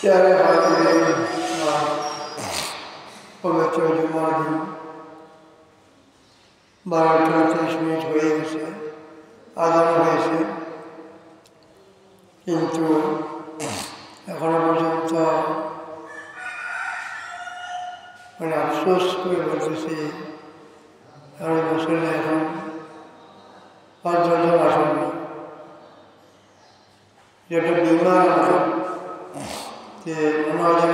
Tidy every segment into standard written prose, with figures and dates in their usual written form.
प्यारे हाज़िरीन, पवित्र जुमार दिन 12:30 হয়ে গেছে, আযান হয়েছে, কিন্তু এখনো পর্যন্ত আফসোস করে বলতেছি কারণ আসলে এখন 5-10 জন আসেননি, যেটা বিমান যে মনে হয় যেন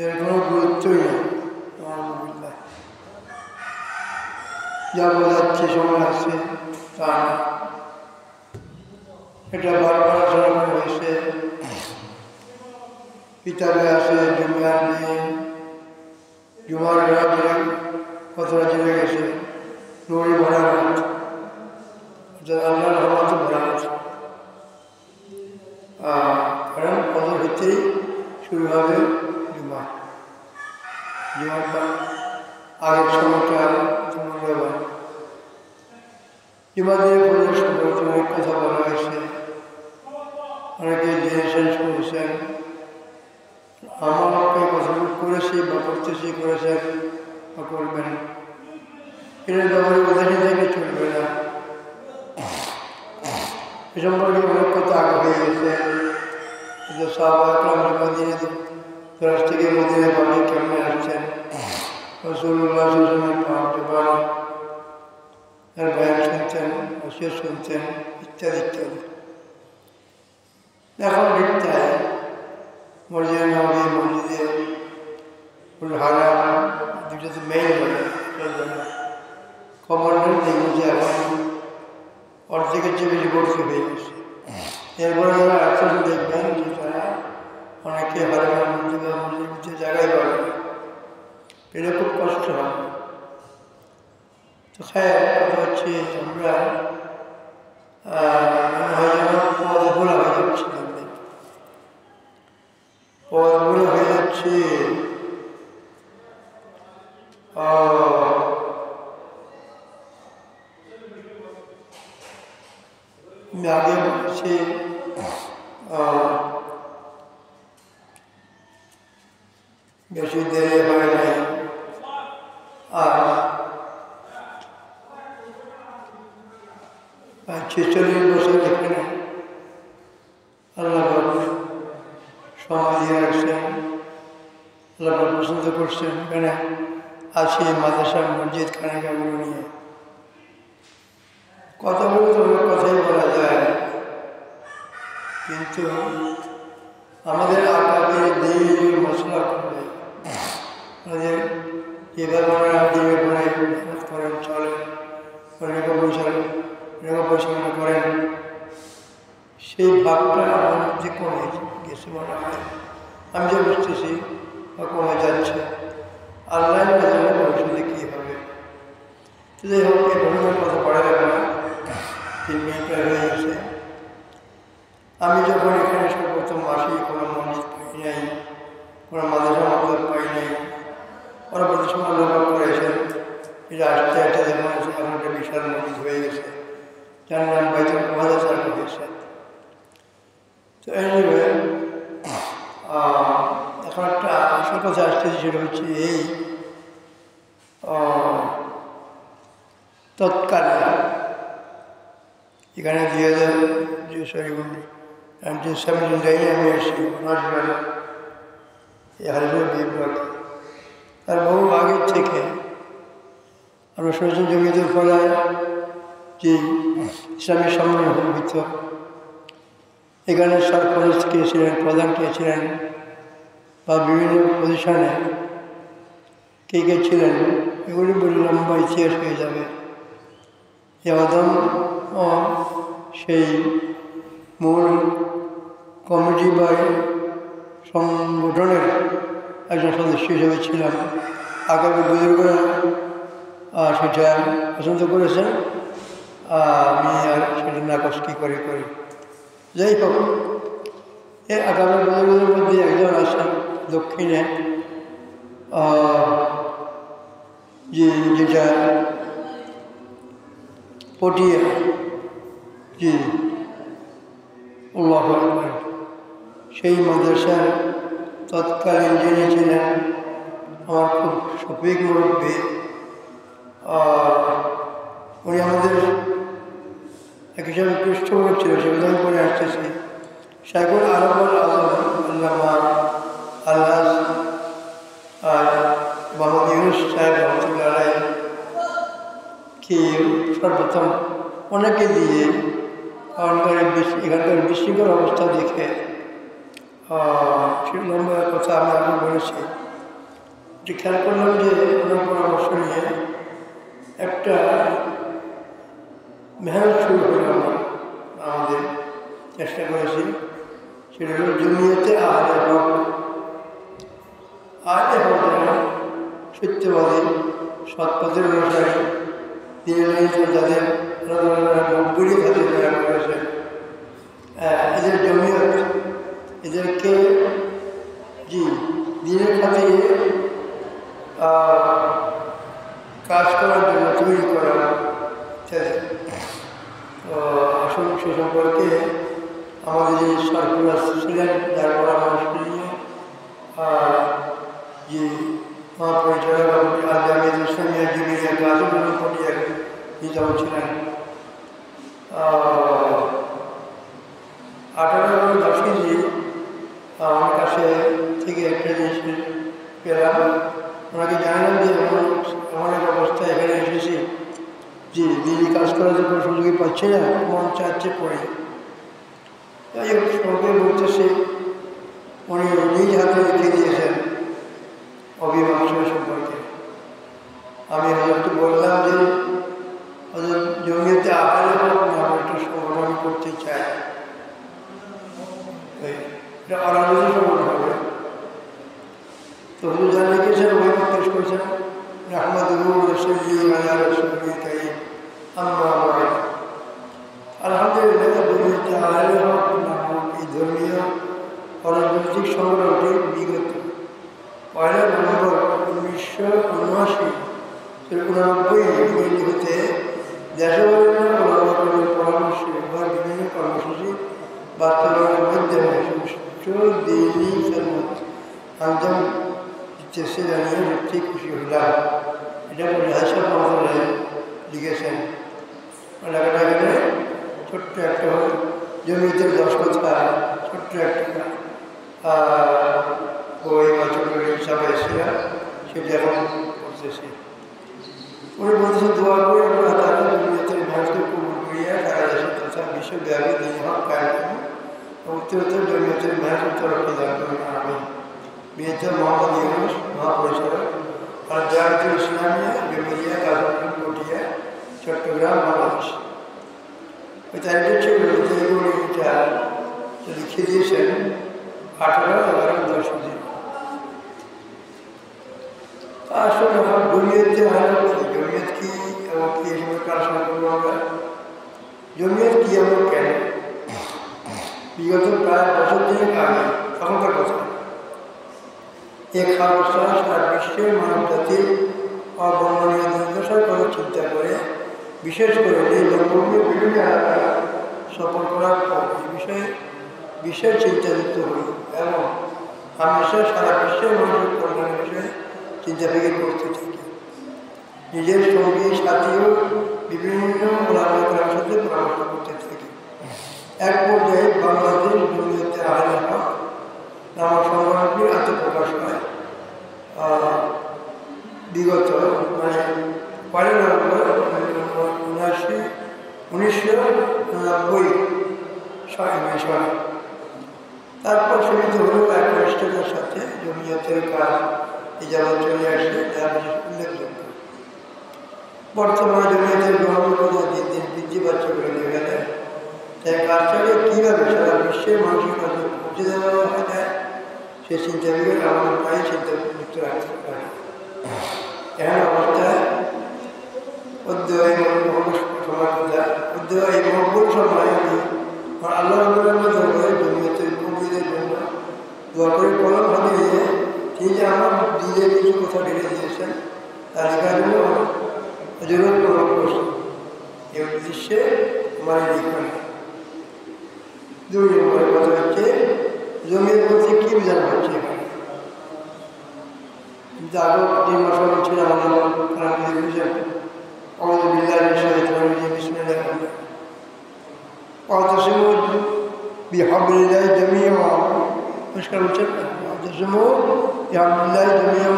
এর কোনো গুরুত্বই নেই। আলহামদুলিল্লাহ, যা বোঝাচ্ছে সময় আছে তা না, এটা বারবার জানানো হয়েছে, কিতাবে আছে জুমার দিন, জুমার রাত কতটা জেনে গেছে, নূরে ভরা রাত, আল্লাহর রহমতে ভরা আছে। কারণ ফজর হতেই শুরু হবে জুমা, জুমাটা আগের সময়টা মূল্যবান। জুমা দিয়ে ফজর সম্পর্কে অনেক কথা বলা হয়েছে, অনেকে জেনেছেন, শুনেছেন, আমাকে কতটুকু করেছি বা করতেছি, করেছেন বা করবেন, এটা ব্যাপারে উদাসীন থেকে চলবে না। এ সম্পর্কে অনেক কথা আগে হয়ে গেছে। সাহাবায়ে মদিনা থেকে মদিনা বাড়ি কেমনে আসছেন, রাসূলুল্লাহ সাল্লাল্লাহু আলাইহি ওয়াসাল্লাম এর বয়ান শুনতেন, ওসিয়ত শুনতেন, ইত্যাদি ইত্যাদি। এখন দেখতে হয় মসজিদে নববী, মসজিদে হারাম, দুটো তো মেইন খবর নেই, দেখুন যে এখন অর্ধেকের চেয়ে বেশি ভর্তি হয়ে গেছে। এরপরে যারা আসছেন দেখবেন যে তারা অনেকে হারামের মধ্যে বা মসজিদের মধ্যে জায়গায় পাবে, এটা খুব কষ্ট হয়। তো খায় কথা হচ্ছে আমরা মনে হয় যেন পথ ভোলা হয়ে যাচ্ছে, পথ ভোলা হয়ে যাচ্ছে। আমি আগে বলেছি বেশি দেরি হয় নাই, আর 46 বছর এখানে আল্লাহ সময় দিয়ে রাখছেন, আল্লাহ পছন্দ করছেন। এখানে আছি মাদ্রাসা, মসজিদ, খানাকাগুলো নিয়ে কথা বলতে অনেক কথাই বলা যায়, কিন্তু আমাদের আকাকে দিন মশলা করবে, আমাদের যেভাবে আমরা দিনে পরে মেহনত করেন, চলেন, টাকা পয়সা করেন, সেই ভাবটা আমার মধ্যে কমে গেছে মনে হয়। আমি যে বুঝতেছি বা কমে যাচ্ছে, আল্লাহ জানে ভবিষ্যতে কী হবে। যাই হোক, এই ঘটনার কথা পড়া যাবে না, 3 মিনিট হয়ে গেছে। আমি যখন এখানে সর্বপ্রথম আসি, কোনো মসজিদ পাই নাই, কোনো মাদ্রাসা মতলব পাই নাই, পরবর্তী সময় লক্ষ্য করেছেন এটা আসতে আসতে যখন এখন একটা বিশাল মসজিদ হয়ে গেছে, যার নাম বাইতুল মুকাদ্দাস হয়েছে। তো এইভাবে এখন একটা আসল কথা আসতেছে, সেটা হচ্ছে এই তৎকালে এখানে 1979 আমি এসেছি রাজবাড়ি, এই হারিপুর বিভাগ। তার বহু আগের থেকে আমরা শুনেছি জমিয়তুল ফলায় যে ইসলামী সম্মেলন হইত, এখানে সরপরস্ত কে ছিলেন, প্রধান কে ছিলেন, বা বিভিন্ন পজিশনে কে কে ছিলেন, এগুলি বলে লম্বা ইতিহাস হয়ে যাবে। আদম সেই মূল কমিটি বা সংগঠনের একজন সদস্য হিসেবে ছিলাম। আগামী বুজুর্গরা সেটা পছন্দ করেছেন, আমি আর সেটা নাকচ কী করে করি। যাই হোক, এই আগামী বুজুর্গদের মধ্যে একজন আছেন দক্ষিণে, যেটা পটিয়া, জি আল্লাহু আকবার, সেই মাদ্রাসার তৎকালীন যিনি ছিলেন আমার খুব শফিক মুরব্বী, উনি আমাদের এক হিসাবে পৃষ্ঠপোষক ছিল, সেগুলো আমি পরে আসতেছি। শাইখুল আলমুল আজম আল্লামা আল্লাহ মোহাম্মদ ইউনুস সাহেব রহমতুল্লাহ আলাইহি কি সর্বপ্রথম অনেকে দিয়ে এখানকার বিশৃঙ্খল অবস্থা দেখে সে লম্বা কথা আমি আগে বলেছি, যে খেয়াল করলাম যে ওনার পরামর্শ নিয়ে একটা মেহনত শুরু করলাম, আমাদের চেষ্টা করেছি। সেটা হল জমিয়তে আহলে হক। আহলে হক যারা সত্যবাদী সৎপথের অনুসারী, দিনের যাদের নব্বই খাতে যারা করেছে, এদের জমিয়ত এদেরকে দিনের খাতে কাজ করার জন্য তৈরি করা ইত্যাদি। তো আসুন সে সম্পর্কে আমাদের যে সরকার ছিলেন, যার পরামর্শ নিয়ে যে মহাপরিচালক আজামিদ ইসলামিয়া জমিয়া কাজী পটিয়ার নিজাম ছিলেন, 18 আমার কাছে থেকে একটা জিনিস পেলাম। ওনাকে জানালাম যে এমন এক অবস্থায় এখানে এসেছি যে দিদি কাজ করার জন্য সুযোগই পাচ্ছে না, মন চাচ্ছে পড়ে। তাই সবাই বলতেছে উনি নিজ হাতে লিখে দিয়েছেন অভিভাবক সম্পর্কে। আমি হয়তো বললাম যে জমিতে আহলে হক নাম একটা সংগঠন করতে চাই, এটা অরাজনীতি সংগঠন হবে। তো হুজুর যা লিখেছেন অভিভাবক পেশ করেছেন, আলহামদুলিল্লাহ জমিতে আহলে হক নামক এই ধর্মীয় অরাজনৈতিক সংগঠনটি বিগত 1 নভেম্বর 1979 হতে দেশবাসীর পরামর্শে বিভিন্ন কর্মসূচি বাস্তবায়নের মাধ্যমে সুষ্ঠু দিনী খেদমত আঞ্জাম দিতেছে জানিয়ে সত্যি খুশি হলাম। এটা রেহাসা মহোদয় লিখেছেন। লেখাটা এখানে ছোট্ট একটা জমিতে 10 কথা, ছোট্ট একটা বই বা ছোট হিসাবে এসেছিলাম, সেটি এখন করতেছি। উনি বলতেছে দোয়া করে আমরা তারা জমিয়তের ভারতকে কবুল করিয়া সারা দেশের তথা বিশ্বব্যাপী দিন হক কায়ম উত্তরোত্তর জমিয়তের ভারতের তরফে দান করেন। আমি বিএতে মোহাম্মদ ইউনুস মহাপরিচালক আর জাতীয় ইসলামিয়া জমিয়া কাজী পটিয়া, চট্টগ্রাম, বাংলাদেশ। ওই তারিখটা ছিল যেগুলিটা লিখে দিয়েছেন 18/11/10। আসলে আমার জমিয়তে জমিয়ত কি এবং কি এই সময় আলোচনা করবো আমরা। জমিয়ত কি এবং কেন? বিগত প্রায় বছর দিনের আগে তখনকার কথা, এক অবস্থা সারা বিশ্বের মানব জাতির অবর্ণনীয় দুর্দশার কথা চিন্তা করে, বিশেষ করে এই জন্মভূমি বিভিন্ন এলাকা সফর করার পর এই বিষয়ে বিশেষ চিন্তাযুক্ত হই এবং হামেশা সারা বিশ্বের মানুষের কল্যাণের বিষয়ে চিন্তা ফিকির করতে থাকি। নিজের সঙ্গী সাথীও বিভিন্ন ওলামায়ের সাথে পরামর্শ করতে থাকি। এক পর্যায়ে বাংলাদেশ জমিয়তে আহলে হক নামক সংগঠনটির আত্মপ্রকাশ হয় বিগত 1 নভেম্বর 1990 সালে। তারপর সীমিত হলেও এক নিষ্ঠার সাথে জমিয়তের কাজ এই যাবৎ চলে আসে, যা বিশেষ উল্লেখযোগ্য। বর্তমানে জমিয়তের গ্রহণযোগ্যতা দিন দিন বৃদ্ধি পাচ্ছে বলে দেখা যায়। তাই কাজটাকে কীভাবে সারা বিশ্বের মানুষের কাছে পৌঁছে দেওয়া হয়ে যায় সে চিন্তা বিবেক আমাদের প্রায় চিন্তা মুক্ত রাখতে পারে। এমন অবস্থায় এই মকবুল সময় আমি আল্লাহ দরবারে জমিয়তের মুরব্বিদের জন্য দোয়া করে কলম হাতে নিয়ে তিনি যে আমার দিলে কিছু কথা ঢেলে দিয়েছেন তার লেখার জন্য জরুরত প্রভাব করছে। এই উদ্দেশ্যে আমার লিখন 2 নম্বরের কথা হচ্ছে জমিয়ত বলতে কী বোঝানো হচ্ছে এখানে? কিন্তু আরও 3 মাস আগে ছিল আমাদের বুঝেন আমাদের বিল্লাহ বিসমিল্লাহ واعتصموا بحبل الله جميعا পরিষ্কার বলছেন না واعتصموا بحبل الله جميعا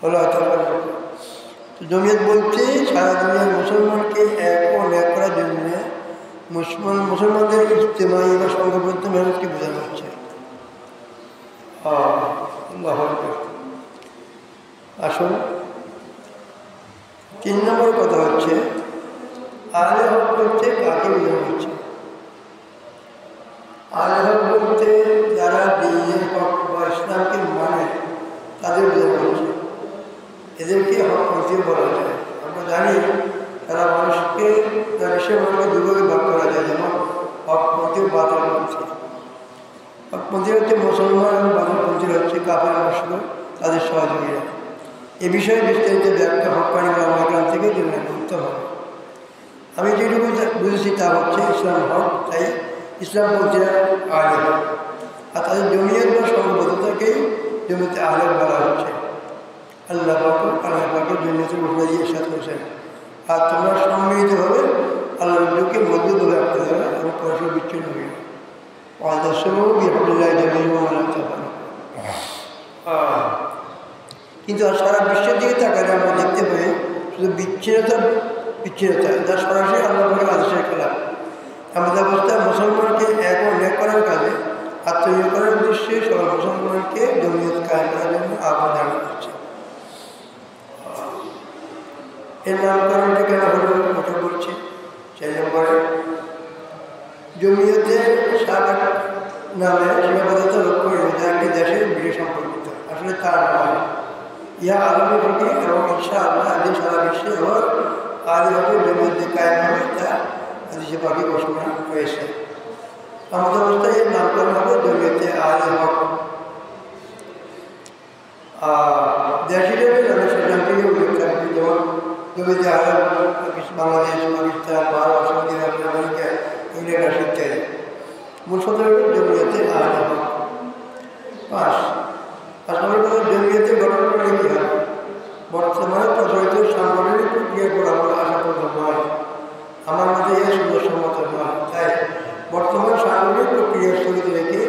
ولا تفرقوا তো জমিয়ত বলতে সারা দুনিয়ার মুসলমানকে এক করার জন্য মুসলমানদের ইজতেমাই বা সংঘবদ্ধ মেহনতকে বোঝানো হচ্ছে। আল্লাহু আকবার। আসুন 3 নম্বর কথা হচ্ছে আহলে হক বলতে কাকে বোঝানো হচ্ছে? আহলে হক বলতে যারা দ্বীনের হক বা ইসলামকে মানে তাদের বোঝানো হচ্ছে। এদেরকে হকপন্থী বলা যায়। আমরা জানি তারা মানুষকে দুভাগে ভাগ করা যায়, যেমন হকপন্থী ও বাতিলপন্থী। হকপন্থী হচ্ছে মুসলমান এবং বাতিলপন্থী হচ্ছে কাফের মুশরিক তাদের সহযোগীরা। এ বিষয়ে বিস্তারিত ব্যাখ্যা হক্কানি ওলামা থেকে জেনে করতে হবে। আমি যেটুকু বুঝেছি তা হচ্ছে ইসলাম হক, তাই ইসলামপন্থীরা আহলে হক, আর তাদের জমিয়ত বা সংঘবদ্ধতাকেই জমিয়তে আহলে বলা হচ্ছে। আল্লাহ পাকের জমিয়তের উপরে দিয়ে ইরশাদ করেছেন, আর তোমরা সম্মিলিতভাবে আল্লাহর রজ্জুকে মজবুত ভাবে আঁকড়ে ধরো এবং পরস্পর বিচ্ছিন্ন হয়ে ওয়াতাসিমু বিহাবলিল্লাহি জামিআন ওয়া লা তাফাররাকু। কিন্তু সারা বিশ্বের দিকে তাকালে আমরা দেখতে পাই শুধু বিচ্ছিন্নতা, যা সরাসরি আল্লাহ পাকের আদেশের খেলাফ। আমাদের অবস্থায় মুসলমানকে এক করার কাজে আত্মনিয়োগ করার উদ্দেশ্যে সবাই মুসলমানকে জমিয়ত কায়েম করার জন্য আহ্বান জানানো হচ্ছে। এর নামকরণটা কেন হলো কথা বলছি। 4 নম্বরে জমিয়তে সাবেক নামে সীমাবদ্ধতা লক্ষ্য করে যা একটি দেশের বিশেষ সম্পর্কিত, আসলে তার নয়। ইহা আলমী থেকে এবং ইনশাআল্লাহ আদি সারা বিশ্বে এবং আদিভাবে জমিয়তে কায়েম হবে তা হাদিসে পাকে ঘোষণা হয়েছে। আমাদের অবস্থায় এর নামকরণ হবে জমিয়তে আহলে হক। দেশের আমি সেখান থেকে উল্লেখ থাকবে, যেমন জমিয়তে আহলে বাংলাদেশ, পাকিস্তান, ভারত, সৌদি আরব, আমেরিকা, ইংল্যান্ড, রাশিয়া ইত্যাদি। মূল সদর জমিয়তে আহলে হক। 5 নম্বর কথা, জমিয়তে গঠন করলে কী হয়? বর্তমানে প্রচলিত সাংগঠনিক প্রক্রিয়া বরাবর আশাপ্রদ নয়, আমার মতে এর সুন্দরসম্মত নয়। তাই বর্তমান সাংগঠনিক প্রক্রিয়া স্থগিত রেখে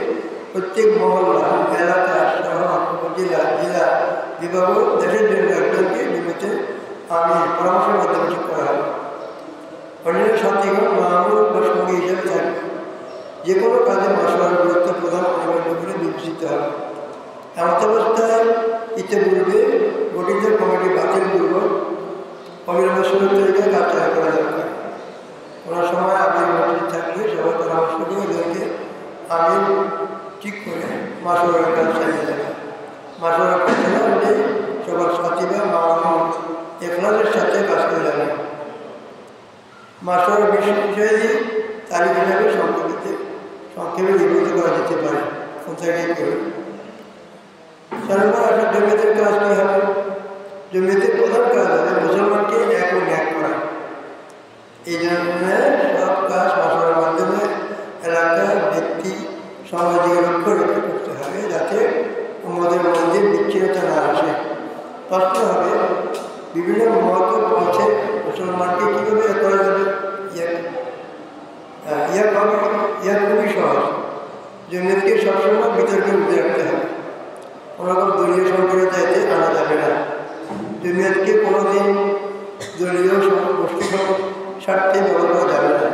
প্রত্যেক মহল্লা, এলাকা, শহর, জেলা বিভাগ দেশের জন্য একজনকে জমিয়তে আমির পরামর্শের মাধ্যমে ঠিক করা হবে। অন্যান্য সাথীগণ মাহমুদ বা সঙ্গী হিসাবে থাকবে। যে কোনো কাজে মাসওয়ারার গুরুত্ব প্রধান অনিবার্য বলে বিবেচিত হবে। এমন অবস্থায় ইতিপূর্বে গঠিত কমিটি বাতিলপূর্বক অবিলম্বে সুযোগ তরিকায় কাজ চালু করা দরকার। কোনো সময় আমির মসজিদ থাকলে সবাই পরামর্শ করে ওদেরকে আমির ঠিক করে মাসওয়ারার কাজ চালিয়ে যাবে। মাসওয়ারার কাজ চালালে সবার সাথীরা মাহমুদ এখলাসের সাথে কাজ করে যাবে। মাসওয়ারার বিষয়ে তারিখ হিসাবে সংক্ষেপে বিবৃত করা যেতে পারে। কোথায় কেউ জমিয়তের কাজ কী হবে? জমিয়তের প্রধান কাজ হবে মুসলমানকে এক করা। এই জন্য সব কাজ মাসওয়ারার মাধ্যমে এলাকা, ব্যক্তি, সমাজের লক্ষ্য রেখে করতে হবে, যাতে আমাদের মধ্যে বিচ্ছিন্নতা না আসে। প্রশ্ন হবে বিভিন্ন মত পৌঁছে মুসলমানকে কীভাবে এক করা যাবে? ইয়া খুবই সহজ। জমিয়তকে সবসময় বিতর্কের মধ্যে রাখতে হবে, কোনোরকম দলীয় সংকটে চাইতে আনা যাবে না। জমিয়তকে কোনোদিন দলীয় গোষ্ঠী স্বার্থে ব্যবহার করা যাবে না।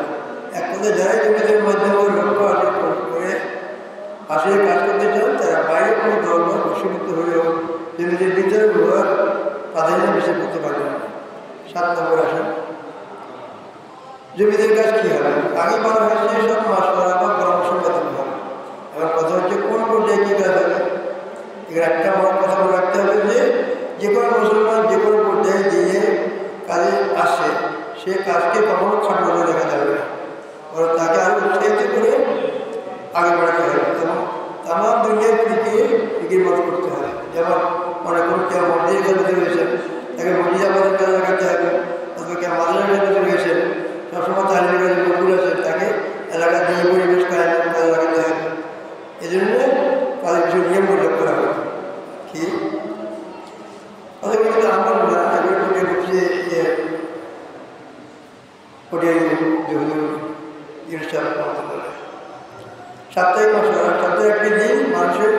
এক কথায় যারাই জমিয়তের মাধ্যমে লক্ষ্য করে আসলে কাজ করতে চান, তারা বাইরে কোনো দল বা গোষ্ঠীভুক্ত হলেও জমিয়তের ভিতরে হওয়ার প্রাধান্য বেশি করতে পারবে না। 7 নম্বর আসেন জমিয়তের কাজ কী হবে? আগে বলা হয়েছে সব মাসওয়ারা বা পরামর্শের মাধ্যমে হবে। এবার কথা হচ্ছে কোন পর্যায়ে কী কাজ হবে? এর একটা বড় কথা মনে রাখতে হবে যে কোনো মুসলমান যে কোনো পর্যায়ে দিয়ে কাজে আসে, সে কাজকে কখনো খাটো করে দেখা যাবে না, বরং তাকে আরও উৎসাহিত করে আগে বাড়াতে হবে। যেমন তামাম দুনিয়ার ফিকির মত করতে হবে। যেমন মনে করুন কেউ মসজিদের কাজে রয়েছে, তাকে মসজিদ আবাদের কাজে লাগাতে হবে, অথবা কেউ মাদ্রাসার কাজে রয়েছে সাপ্তাহিক মশলা, সপ্তাহে একটি দিন মানুষের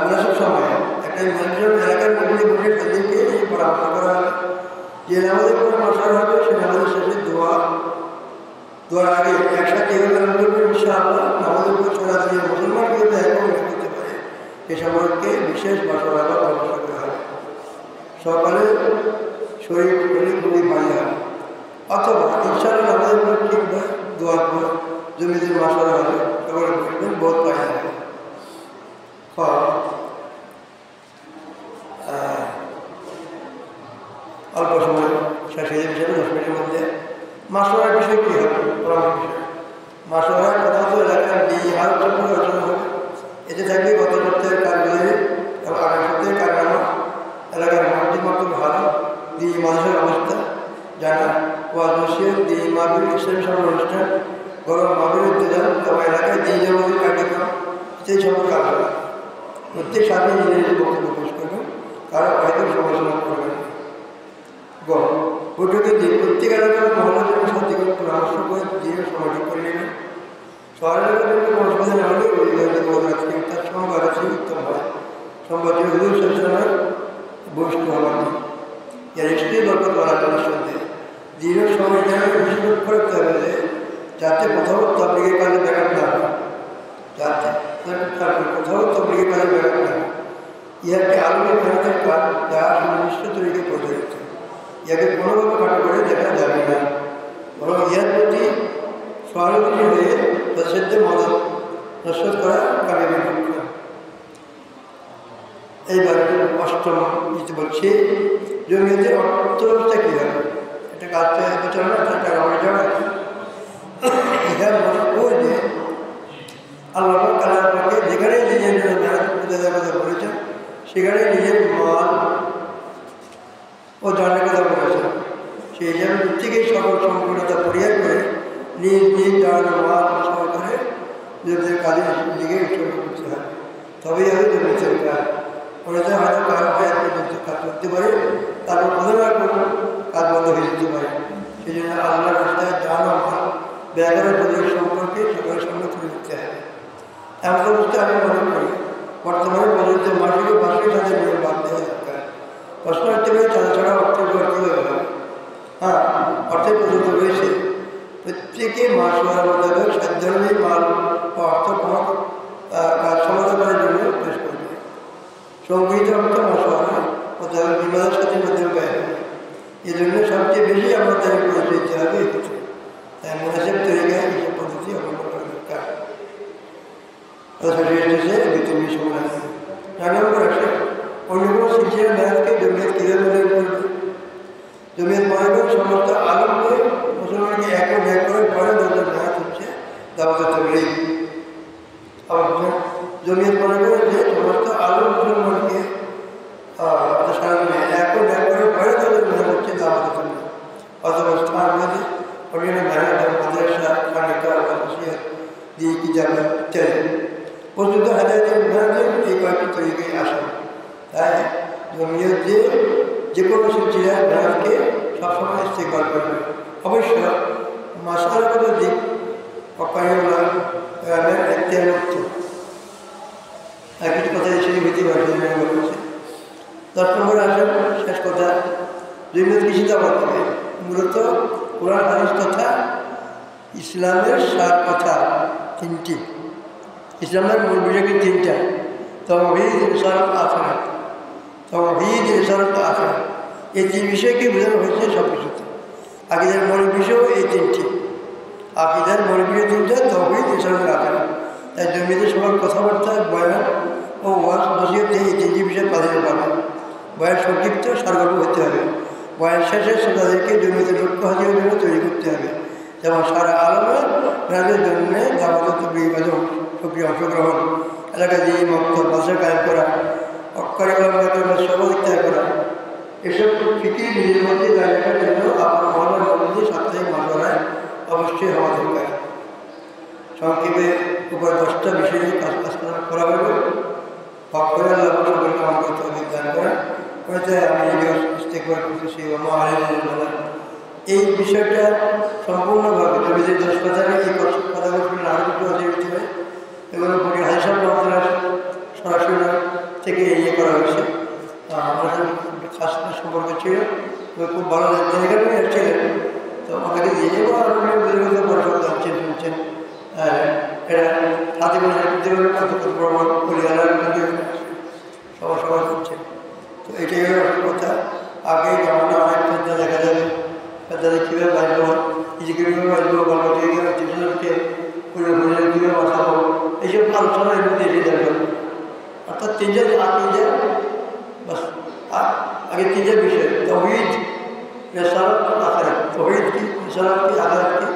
মুনাসিব সময় একটা মানুষের এলাকার মধ্যে বসে তাদেরকে এই পরামর্শ করা হবে যে নামাজের পর মশলা হবে সে নামাজের শেষে দোয়ার আগে একসাথে এভাবে করবে ইনশাআল্লাহ নামাজের পর সারা দিয়ে মুসলমানকে দেখা করতে পারে এ সম্পর্কে বিশেষ মশলা বা পরামর্শ করা হবে। সকালে শরীর খুবই ভালো হয় অথবা ইনশাআল্লাহ নামাজের পর কিংবা দোয়ার পর জমিতে মশলা হবে সকলে বলবেন বোধ পাওয়া যাবে। অল্প সময় শেষ হয়ে যাবে 10 মিনিটের মধ্যে। মাসোয়ারার বিষয় কী হবে? পরামর্শ বিষয় মাসোয়ারার কথা তো এলাকার হার সম্পর্কে আলোচনা হবে। এতে থাকবে গত সপ্তাহের কাজগুলি এবং আগামী সপ্তাহের কাজনামা, এলাকার মসজিদ মতো ভালো দিন মানুষের অবস্থা জানা, ওয়াজ মসজিদ দিন মাহফিল ইসলামী সমাজ অনুষ্ঠান, গরম মাহফিল ইত্তেজাম এবং এলাকায় দিন জমাতের কার্যক্রম সেই সম্পর্কে আলোচনা। প্রত্যেক সাথে নিজের বক্তব্য পেশ করবেন, কারো হয়তো সমালোচনা করবেন। বৈঠকের দিন প্রত্যেক এলাকার মহল্লার জন্য সত্যিকার পরামর্শ করে দিনের সময়টি করে নেবেন। শহরের এলাকার জন্য কোনো অসুবিধা না হলে ওই রাত্রে তার সোমবার আছে উত্তম হয়। সোমবারটি হুজুর সচেতনায় বহিষ্ঠ হওয়ার দিন, এর নিশ্চয়ই বরকত বাড়ার জন্য সন্দেহ দিনের সময় বেশি লক্ষ্য রাখতে হবে যাতে কোথাও তবলিগের কাজে ব্যাঘাত না হয়, যাতে কোথাও তবলিগের কাজে ব্যাঘাত না হয়। ইহাকে আলোকে মেহনতের কাজ যা সুনির্দিষ্ট তরিকে প্রচলিত, ইয়াকে কোনোভাবে কাটা করে দেখা যাবে না, বরং ইহার প্রতি সহানুভূতি হয়ে সদস্যদের মদত নস্বত করা কামিয়াবি লক্ষ্য। এইবার অষ্টম যেতে বলছি জমিয়তের অর্থব্যবস্থা কী হবে, এটা কাজটা বিচারণা টাকা হয়ে যাবে। ইহার মজবুর যে আল্লাহ কালামকে যেখানে নিজের মেহনত কথা বলেছেন সেখানে নিজের মাল ও জানার কথা বলেছেন, সেই হিসাবে প্রত্যেকেই সকল সম্পূর্ণতা পরিহার করে নিজ নিজ জান মাল সহকারে নিজেদের কাজে দিকে উৎসর্গ করতে হয়, তবেই হবে জমিতের কাজ। ওনাদের হয়তো কারো হয় কাজ করতে পারে, তারপর প্রধান কাজ বন্ধ হয়ে যেতে পারে। সেই জন্য আল্লাহ রাস্তায় জান ও মাল ব্যাঘাতের পরিবেশ সম্পর্কে সকলের সামনে তুলে দিতে হবে। এমন অবস্থায় আমি মনে করি বর্তমানে প্রযোজ্য মাসিক বার্ষিক তাদের নিয়ম বাদ দেওয়া দরকার। প্রশ্ন হতে পারে তারা ছাড়া অর্থের কীভাবে হবে? হ্যাঁ, অর্থের প্রযোজ্য রয়েছে, প্রত্যেকে মাস হওয়ার মোতাবেক সাধ্য অনুযায়ী মাল বা অর্থ কোনো কাজ সমাধান করার জন্য পেশ করবে। সংগৃহীত অর্থ মাস হওয়া মোতাবেক বিবাদের সাথে মাধ্যমে ব্যয় হবে। এই জন্য সবচেয়ে বেশি আমরা তাদের পরিচয় দিতে হবে এই ক্ষেত্রে, তাই মুনাসিব তরিকায় এইসব পদ্ধতি অবলম্বন করা দরকার। অন্য কোনো শিক্ষার মেয়াদকে জমিয়ত কীভাবে মূল্যায়ন করবে? জমিয়ত মনে করে সমস্ত আলমকে মুসলমানকে এক করার পরে তাদের মেয়াদ হচ্ছে দাওয়াত তাবলীগ। জমিয়ত মনে করে যে সমস্ত আলম মুসলমানকে সারাদিনে এক করার পরে তাদের মেয়াদ হচ্ছে দাওয়াত তাবলীগ। অথবা স্থান ভেদে অন্যান্য মেয়াদ মাদ্রাসা খানিকা ওয়াসিয়াত দিয়ে কি যাবে ইত্যাদি প্রস্তুত হাজারের মেয়াদে এই কয়েকটি তরিকায় আসে। তাই জমিয়ত যে কোনো শিক্ষিরা মেয়াদকে সবসময় ইস্তেকবাল করবে। অবশ্য মাসালাগত দিক অকারিউল্লাহ একটা মুক্ত আর কিছু কথা হিসেবে ভীতি বলছে। 10 নম্বর আসেন শেষ কথা, জমিয়ত কৃষি দাওয়াত দেবে মূলত কোরআন হাদিস তথা ইসলামের 7 কথা 3টি। ইসলামের মূল বিষয়টি 3টা, তাওহীদ, রিসালাত, আখিরাত। তাওহীদ, রিসালাত, আখিরাত এই 3 বিষয়কে বোঝানো হয়েছে সব কিছুতে। আকীদার মৌলিক বিষয় এই 3টি, আকীদার মৌলিক বিষয় 3টা, তাওহীদ, রিসালাত, আখিরাত। তাই জমিয়তের সকল কথাবার্তা, বয়ান ও ওয়াজ নসিহতে এই 3টি বিষয় প্রাধান্য পাবে। বয়ান সংক্ষিপ্ত সারগর্ভ হতে হবে। বয়ান শেষে শ্রোতাদেরকে জমিয়তের লক্ষ্য হাজিরের জন্য তৈরি করতে হবে, যেমন সারা আলমে মেয়াদের জন্য দাওয়াত তাবলীগ সক্রিয় অংশগ্রহণ, এলাকায় দিয়ে মক্তব মাদ্রাসা কায়েম করা, অক্ষরে সভা ত্যাগ করা, এসব ফিকির নিজের মধ্যে দাঁড়িয়ে রাখার জন্য আপনার মহল্লার মধ্যে সাপ্তাহিক মাসওয়ারায় অবশ্যই হওয়া দরকার। সংক্ষেপে উপর 10টা বিষয় নিয়ে কাজ করা হবে। অক্ষরে আল্লাহ সকলকে কাম করতে হবে দান করেন। আমি ইস্তেকবার করতেছি এই বিষয়টা সম্পূর্ণভাবে জমিদের 10 কথায় এই কথাগুলো শুনলে আরও কিছু অধিক হয়। এগুলো বলি হাইসাব সরাসরি থেকে ইয়ে করা হয়েছে। আমার সাথে খাস সম্পর্ক ছিল, খুব ভালো জায়গায় এসেছিলেন, তো আমাকে দিয়ে যাবো আর পরিষদ যাচ্ছেন শুনছেন। এরা হাতে কত প্রমাণ পরিহার সবার সবার করছেন। তো এটাই হলো কথা। আগে জামানা অনেক ফেদা দেখা যাবে, ফেদাদের কীভাবে বাঁচবো, নিজেকে কীভাবে বাঁচবো, বাংলাদেশকে কীভাবে বাঁচাবো, এইসব আলোচনা এর মধ্যে এসে যাবে। অর্থাৎ তিনটা বাস আগে তিনটা বিষয়, তৌহিদ, রেসালাত, আখিরাত। তৌহিদ কি, রেসালাত কি, আখিরাত কি,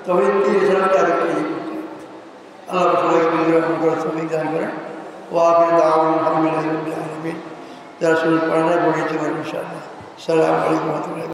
তৌহিদ কি, রেসালাত কি, আখিরাত কি। আল্লাহ সবাইকে তৌফিক দান করেন। ওয়াকির দাওয়াতুল আলহামদুলিল্লাহি রাব্বিল আলামিন। যারা শরীর পড়ে না বলে দিতে পারেন ইনশাআল্লাহ। আসসালামু আলাইকুম ওয়া রাহমাতুল্লাহ।